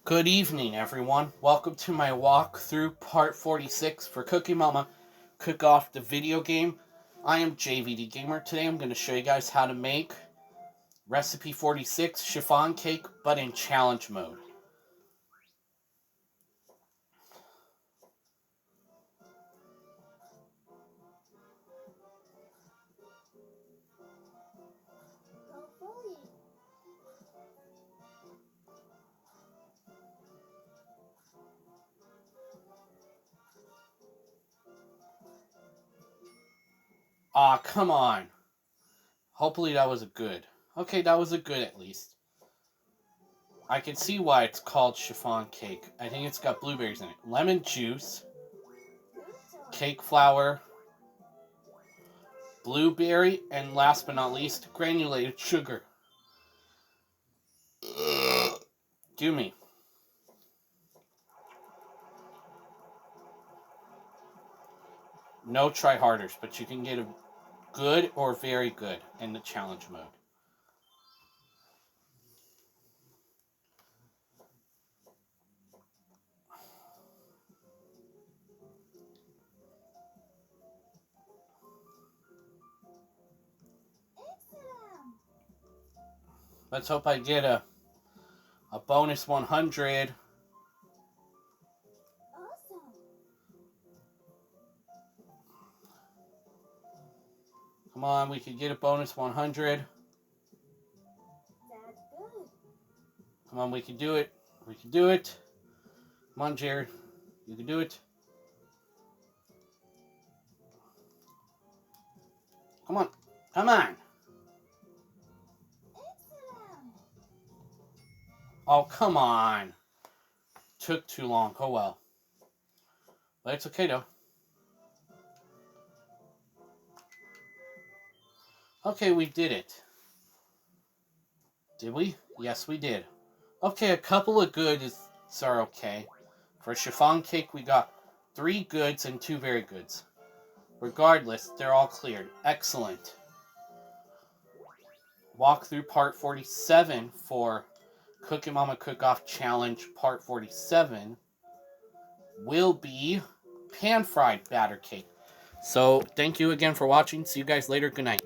Good evening, everyone. Welcome to my walkthrough part 46 for Cookie Mama Cook Off the video game. I am JVD Gamer. Today I'm going to show you guys how to make recipe 46 chiffon cake, but in challenge mode. Aw, come on. Hopefully that was a good. Okay, that was a good at least. I can see why it's called chiffon cake. I think it's got blueberries in it. Lemon juice, cake flour, blueberry, and last but not least, granulated sugar. Do me. No try-harders, but you can get a good or very good in the challenge mode. Let's hope I get a bonus 100. Come on, we could get a bonus 100. Come on, we can do it. We can do it. Come on, Jared. You can do it. Come on. Come on. Oh, come on. Took too long. Oh, well. But it's okay, though. Okay, we did it. Did we? Yes, we did. Okay, a couple of goods are okay. For chiffon cake, we got 3 goods and 2 very goods. Regardless, they're all cleared. Excellent. Walk through part 47 for Cookie Mama Cook-Off Challenge part 47 will be pan-fried batter cake. So, thank you again for watching. See you guys later. Good night.